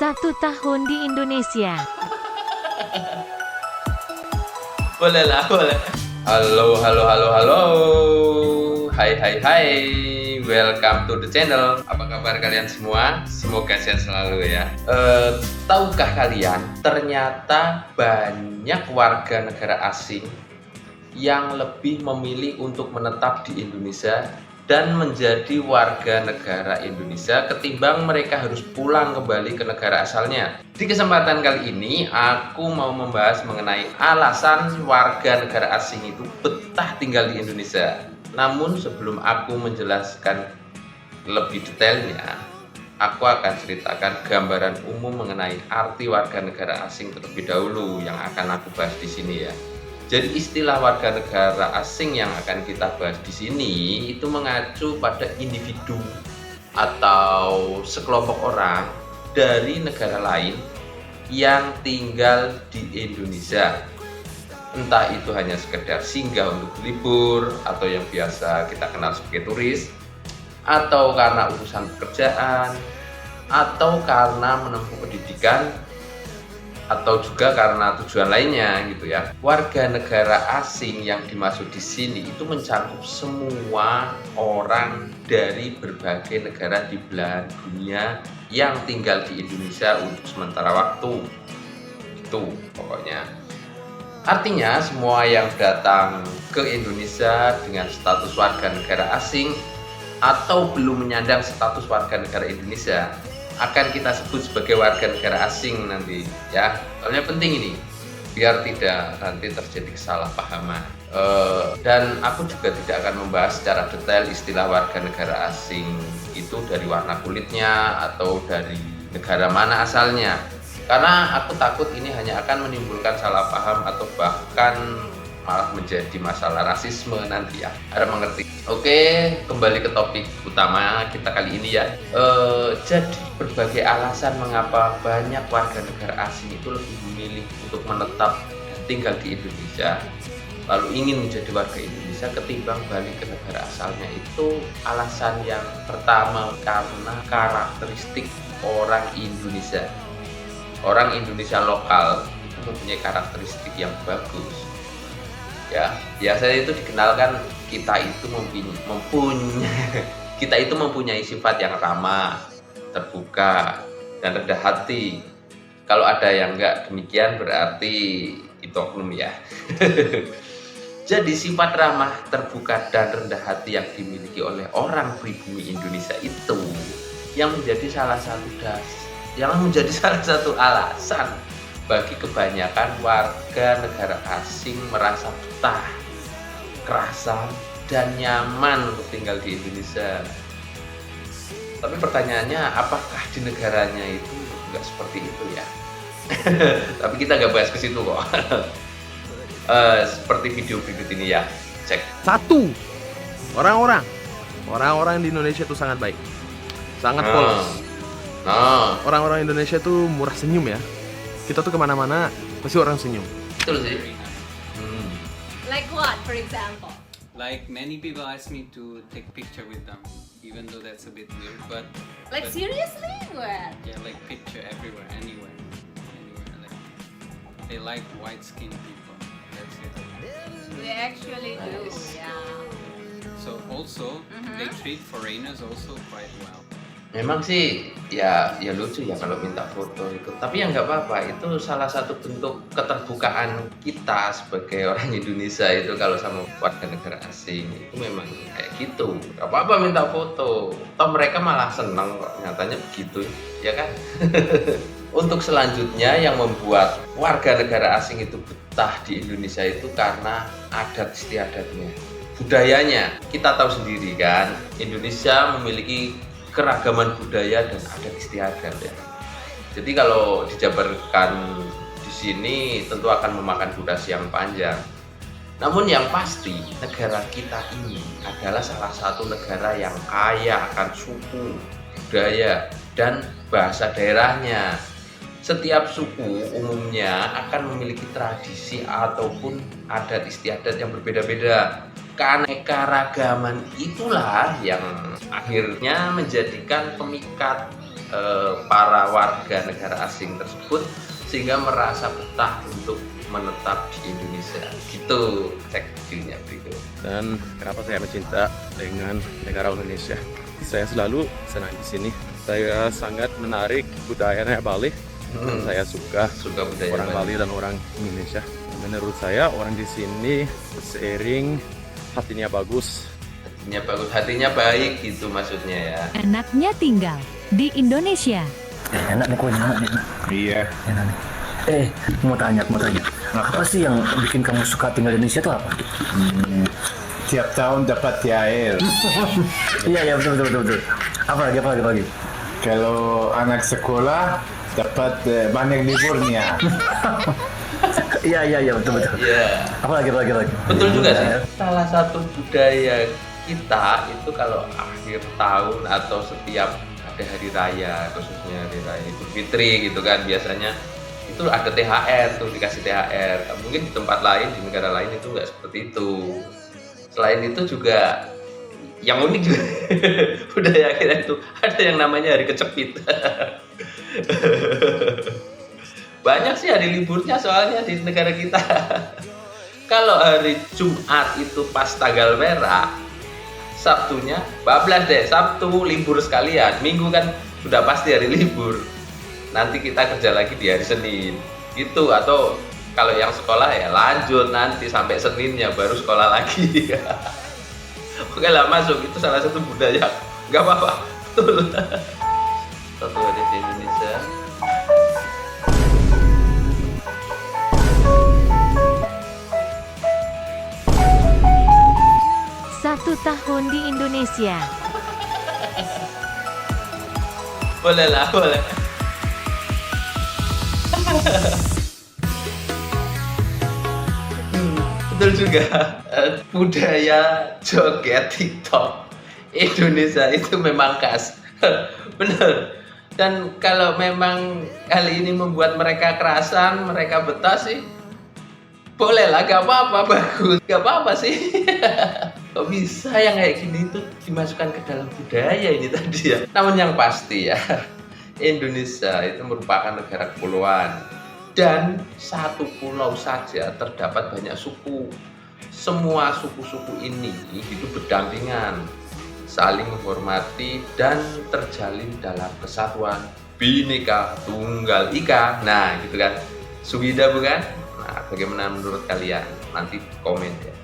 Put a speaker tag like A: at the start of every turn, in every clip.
A: 1 tahun di Indonesia.
B: Boleh lah, boleh. Halo, halo, halo, halo. Hai, hai, hai. Welcome to the channel. Apa kabar kalian semua? Semoga sehat selalu ya. Tahukah kalian, ternyata banyak warga negara asing yang lebih memilih untuk menetap di Indonesia dan menjadi warga negara Indonesia ketimbang mereka harus pulang kembali ke negara asalnya. Di kesempatan kali ini aku mau membahas mengenai alasan warga negara asing itu betah tinggal di Indonesia. Namun sebelum aku menjelaskan lebih detailnya, aku akan ceritakan gambaran umum mengenai arti warga negara asing terlebih dahulu yang akan aku bahas di sini ya. Jadi istilah warga negara asing yang akan kita bahas di sini itu mengacu pada individu atau sekelompok orang dari negara lain yang tinggal di Indonesia. Entah itu hanya sekedar singgah untuk libur atau yang biasa kita kenal sebagai turis, atau karena urusan pekerjaan, atau karena menempuh pendidikan, atau juga karena tujuan lainnya gitu ya. Warga negara asing yang dimaksud di sini itu mencakup semua orang dari berbagai negara di belahan dunia yang tinggal di Indonesia untuk sementara waktu. Itu pokoknya. Artinya semua yang datang ke Indonesia dengan status warga negara asing atau belum menyandang status warga negara Indonesia akan kita sebut sebagai warga negara asing nanti ya. Soalnya penting ini biar tidak nanti terjadi kesalahpahaman. Dan aku juga tidak akan membahas secara detail istilah warga negara asing itu dari warna kulitnya atau dari negara mana asalnya, karena aku takut ini hanya akan menimbulkan salah paham atau bahkan malah menjadi masalah rasisme nanti ya. Harap mengerti. Oke, kembali ke topik utama kita kali ini ya. Jadi berbagai alasan mengapa banyak warga negara asing itu lebih memilih untuk menetap dan tinggal di Indonesia, lalu ingin menjadi warga Indonesia ketimbang balik ke negara asalnya. Itu alasan yang pertama karena karakteristik orang Indonesia. Orang Indonesia lokal itu mempunyai karakteristik yang bagus. Ya, biasanya itu dikenalkan kita itu mempunyai sifat yang ramah, terbuka, dan rendah hati. Kalau ada yang enggak demikian berarti itu oknum ya. Jadi sifat ramah, terbuka, dan rendah hati yang dimiliki oleh orang pribumi Indonesia itu yang menjadi salah satu alasan bagi kebanyakan warga negara asing merasa betah, kerasan, dan nyaman untuk tinggal di Indonesia. Tapi pertanyaannya, apakah di negaranya itu nggak seperti itu ya? Tapi kita nggak bahas ke situ kok. Seperti video berikut ini ya, cek.
C: Satu, orang-orang di Indonesia itu sangat baik, sangat polos. Orang-orang Indonesia tuh murah senyum ya. Kita tuh kemana-mana pasti orang senyum.
B: Betul sih.
D: Like what, for example?
E: Like many people ask me to take picture with them, even though that's a bit weird, but
D: Like seriously? What?
E: yeah, like picture everywhere, anywhere. Like, they like white skinned people. That's it.
D: We actually do,
B: Nice.
D: yeah.
E: So also they treat foreigners also quite well.
B: Memang sih ya lucu ya kalau minta foto itu. Tapi ya nggak apa-apa, itu salah satu bentuk keterbukaan kita sebagai orang Indonesia itu kalau sama warga negara asing itu memang kayak gitu. Nggak apa-apa minta foto. Toh mereka malah seneng kok, nyatanya begitu, ya kan? Untuk selanjutnya yang membuat warga negara asing itu betah di Indonesia itu karena adat istiadatnya, budayanya. Kita tahu sendiri kan, Indonesia memiliki keragaman budaya dan adat istiadat ya. Jadi kalau dijabarkan di sini tentu akan memakan durasi yang panjang. Namun yang pasti negara kita ini adalah salah satu negara yang kaya akan suku, budaya, dan bahasa daerahnya. Setiap suku umumnya akan memiliki tradisi ataupun adat istiadat yang berbeda-beda. Keanekaragaman itulah yang akhirnya menjadikan pemikat para warga negara asing tersebut sehingga merasa betah untuk menetap di Indonesia. Gitu cek-ceknya berikut.
C: Dan kenapa saya mencinta dengan negara Indonesia? Saya selalu senang di sini. Saya sangat menarik budayanya Bali. Saya suka
B: budaya
C: orang Bali dan orang Indonesia. Menurut saya orang di sini seiring hatinya bagus.
B: Hatinya baik gitu maksudnya ya.
A: Enaknya tinggal di Indonesia.
F: Enak nih kok, enak nih.
G: Iya.
F: Enak nih. Mau tanya. Apa sih yang bikin kamu suka tinggal di Indonesia tuh apa?
G: Tiap tahun dapat THR.
F: Iya betul. Apa lagi?
G: Kalau anak sekolah dapat banyak liburnya.
F: Iya betul.
B: Iya.
F: Apa lagi?
B: Betul juga sih. Salah satu budaya kita itu kalau akhir tahun atau setiap ada hari raya, khususnya hari raya Idul Fitri gitu kan, biasanya itu ada THR tuh, dikasih THR. Mungkin di tempat lain, di negara lain itu nggak seperti itu. Selain itu juga yang unik juga budaya kita itu ada yang namanya hari kecepit. Banyak sih hari liburnya soalnya di negara kita. Kalau hari Jumat itu pas tanggal merah, Sabtunya bablas deh, Sabtu libur sekalian. Minggu kan sudah pasti hari libur. Nanti kita kerja lagi di hari Senin gitu. Atau kalau yang sekolah ya lanjut nanti sampai Seninnya baru sekolah lagi. Oke lah, masuk, itu salah satu budaya. Gak apa-apa, betul. Satu hari di Indonesia.
A: Satu tahun di Indonesia.
B: Boleh. Betul juga. Budaya joget TikTok Indonesia itu memang khas. Bener. Dan kalau memang kali ini membuat mereka kerasan, mereka betah sih, bolehlah, gak apa-apa, bagus, gak apa-apa sih. Kok bisa yang kayak gini itu dimasukkan ke dalam budaya ini tadi ya. Namun yang pasti ya, Indonesia itu merupakan negara kepulauan. Dan satu pulau saja terdapat banyak suku. Semua suku-suku ini hidup berdampingan, saling menghormati dan terjalin dalam kesatuan Bhinneka Tunggal Ika. Nah gitu kan, Subida bukan? Nah bagaimana menurut kalian? Nanti komen ya.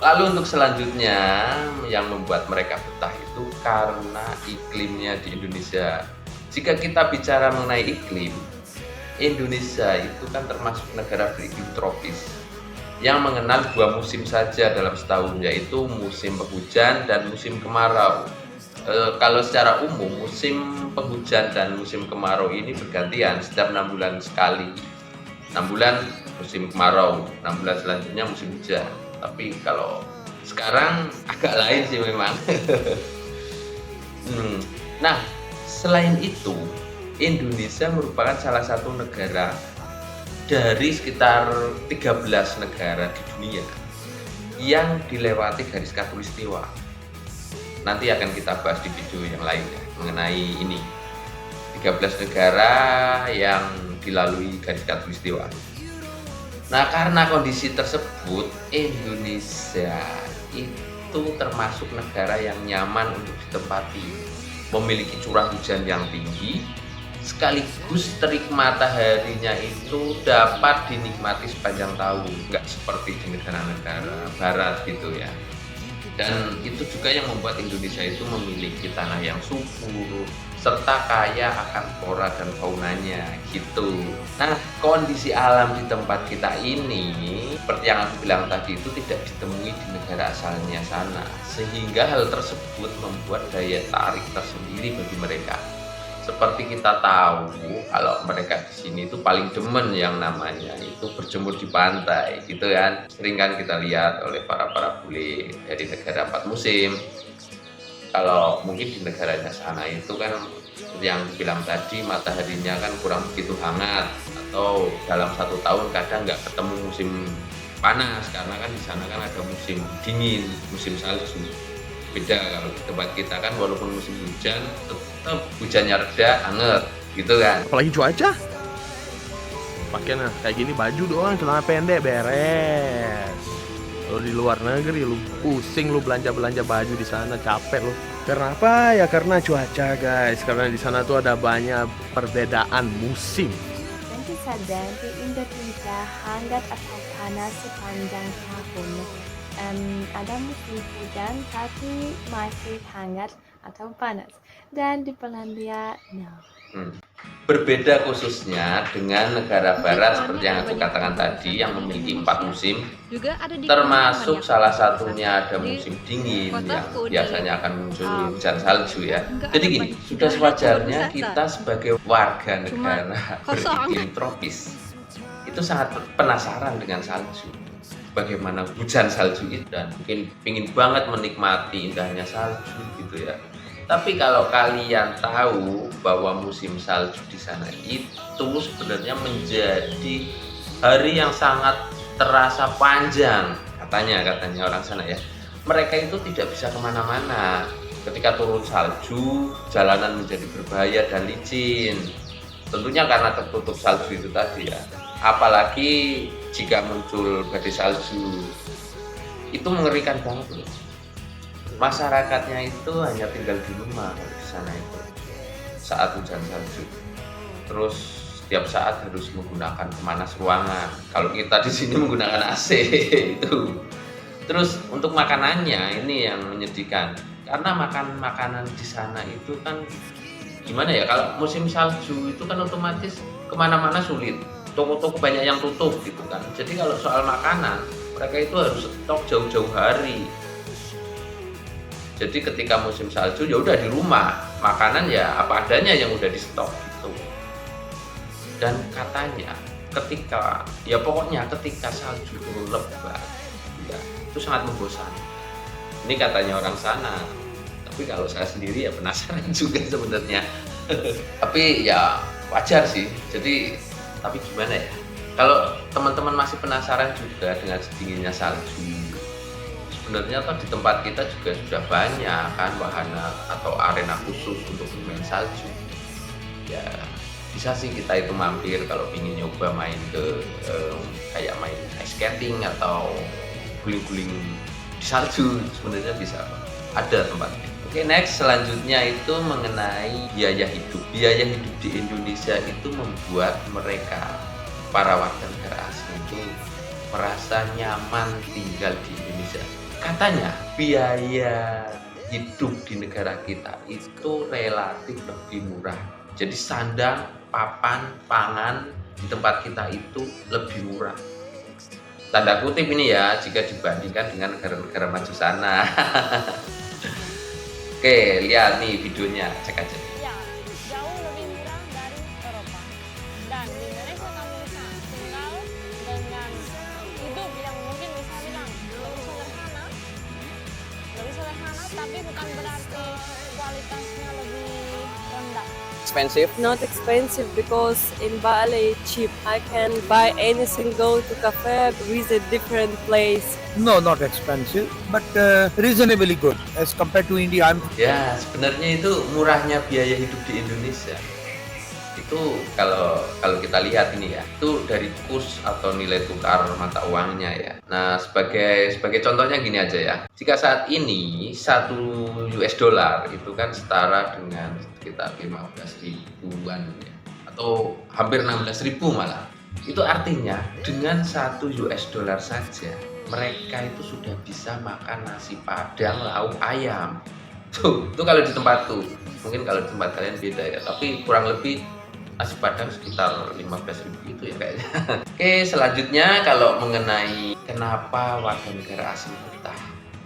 B: Lalu untuk selanjutnya yang membuat mereka betah itu karena iklimnya di Indonesia. Jika kita bicara mengenai iklim, Indonesia itu kan termasuk negara beriklim tropis yang mengenal 2 musim saja dalam setahun, yaitu musim penghujan dan musim kemarau. Kalau secara umum musim penghujan dan musim kemarau ini bergantian setiap 6 bulan sekali. 6 bulan musim kemarau, 6 bulan selanjutnya musim hujan. Tapi kalau sekarang agak lain sih memang. Nah, selain itu Indonesia merupakan salah satu negara dari sekitar 13 negara di dunia yang dilewati garis khatulistiwa. Nanti akan kita bahas di video yang lain ya, mengenai ini 13 negara yang dilalui garis khatulistiwa. Nah, karena kondisi tersebut, Indonesia itu termasuk negara yang nyaman untuk ditempati, memiliki curah hujan yang tinggi, sekaligus terik mataharinya itu dapat dinikmati sepanjang tahun, nggak seperti di negara-negara barat gitu ya. Dan itu juga yang membuat Indonesia itu memiliki tanah yang subur serta kaya akan flora dan faunanya gitu. Nah, kondisi alam di tempat kita ini seperti yang aku bilang tadi itu tidak ditemui di negara asalnya sana, sehingga hal tersebut membuat daya tarik tersendiri bagi mereka. Seperti kita tahu kalau mereka di sini itu paling demen yang namanya itu berjemur di pantai gitu kan. Sering kan kita lihat oleh para bule dari negara 4 musim. Kalau mungkin di negaranya sana itu kan yang bilang tadi mataharinya kan kurang begitu hangat, atau dalam 1 tahun kadang nggak ketemu musim panas karena kan di sana kan ada musim dingin, musim salju. Beda kalau di tempat kita kan walaupun musim hujan tetap hujannya reda anget gitu kan.
C: Apalagi cuaca. Pakai nah kayak gini baju doang, celana pendek beres. Kalau di luar negeri lu pusing lu belanja baju di sana, capek lu. Karena apa? Ya karena cuaca guys. Karena di sana tuh ada banyak perbedaan musim.
H: Tentu saja di Indonesia hangat atau panas sepanjang tahun. Ada musim hujan tapi masih hangat atau panas. Dan di Polandia, no.
B: Berbeda khususnya dengan negara barat seperti yang aku katakan tadi yang memiliki 4 musim,
A: Juga ada di
B: termasuk salah satunya ada musim dingin yang biasanya akan muncul hujan salju ya. Jadi gini, sudah sewajarnya kita sebagai warga negara beriklim tropis itu sangat penasaran dengan salju. Bagaimana hujan salju itu dan mungkin ingin banget menikmati indahnya salju gitu ya. Tapi kalau kalian tahu bahwa musim salju di sana itu sebenarnya menjadi hari yang sangat terasa panjang katanya orang sana ya. Mereka itu tidak bisa kemana-mana ketika turun salju, jalanan menjadi berbahaya dan licin. Tentunya karena tertutup salju itu tadi ya. Apalagi jika muncul badai salju, itu mengerikan banget loh. Masyarakatnya itu hanya tinggal di rumah di sana itu saat hujan salju. Terus setiap saat harus menggunakan pemanas ruangan. Kalau kita di sini menggunakan AC itu. Terus untuk makanannya ini yang menyedihkan. Karena makanan di sana itu kan gimana ya? Kalau musim salju itu kan otomatis kemana-mana sulit. Toko-toko banyak yang tutup gitu kan. Jadi kalau soal makanan mereka itu harus stok jauh-jauh hari. Jadi ketika musim salju ya udah di rumah, makanan ya apa adanya yang udah di stok gitu. Dan katanya ketika salju turun lebat ya itu sangat membosankan. Ini katanya orang sana. Tapi kalau saya sendiri ya penasaran juga sebenarnya. Tapi ya wajar sih. Tapi gimana ya? Kalau teman-teman masih penasaran juga dengan sedinginnya salju, sebenarnya kan di tempat kita juga sudah banyak kan wahana atau arena khusus untuk bermain salju. Ya bisa sih kita itu mampir kalau ingin nyoba main ke kayak main ice skating atau guling-guling di salju, sebenarnya bisa ada tempatnya. Oke, next selanjutnya itu mengenai biaya hidup. Biaya hidup di Indonesia itu membuat mereka para warga negara asing itu merasa nyaman tinggal di Indonesia. Katanya biaya hidup di negara kita itu relatif lebih murah. Jadi sandang, papan, pangan di tempat kita itu lebih murah. Tanda kutip ini ya jika dibandingkan dengan negara-negara maju sana. Oke, lihat nih videonya, cek aja.
H: Ya, jauh lebih murah dari Eropa. Dan di Indonesia kamu bisa tinggal dengan hidup yang mungkin bisa bilang lebih sederhana, tapi bukan berarti kualitasnya lebih rendah.
I: Expensive?
J: Not expensive because in Bali cheap. I can buy anything, go to cafe, visit different place.
K: No, not expensive, but reasonably good as compared to India.
B: Ya, sebenarnya itu murahnya biaya hidup di Indonesia. Itu kalau kita lihat ini ya, itu dari kurs atau nilai tukar mata uangnya ya. Nah, sebagai contohnya gini aja ya. Jika saat ini 1 US dollar itu kan setara dengan sekitar 15 ribuan ya, atau hampir 16 ribu malah. Itu artinya dengan 1 US dollar saja mereka itu sudah bisa makan nasi padang lauk ayam. Tuh, itu kalau di tempat tuh. Mungkin kalau di tempat kalian beda ya, tapi kurang lebih nasi padang sekitar 15 ribu itu ya kayaknya. Oke, selanjutnya kalau mengenai kenapa warga negara asing betah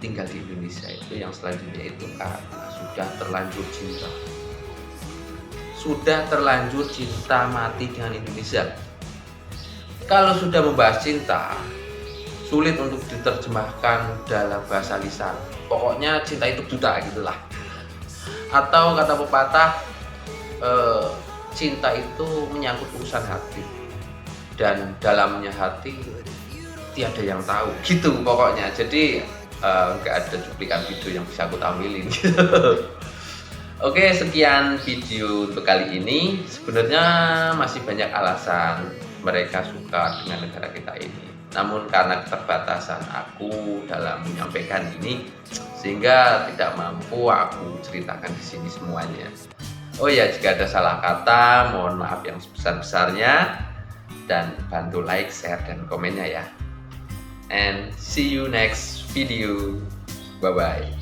B: tinggal di Indonesia itu yang selanjutnya itu karena sudah terlanjur cinta. Sudah terlanjur cinta mati dengan Indonesia. Kalau sudah membahas cinta, sulit untuk diterjemahkan dalam bahasa lisan. Pokoknya cinta itu buta gitulah. Atau kata pepatah, cinta itu menyangkut urusan hati. Dan dalamnya hati tiada yang tahu. Gitu pokoknya. Jadi nggak ada cuplikan video yang bisa aku tampilin gitu. Oke, sekian video untuk kali ini. Sebenarnya masih banyak alasan mereka suka dengan negara kita ini. Namun karena keterbatasan aku dalam menyampaikan ini, sehingga tidak mampu aku ceritakan di sini semuanya. Oh ya, jika ada salah kata, mohon maaf yang sebesar-besarnya. Dan bantu like, share, dan komennya ya. And see you next video. Bye-bye.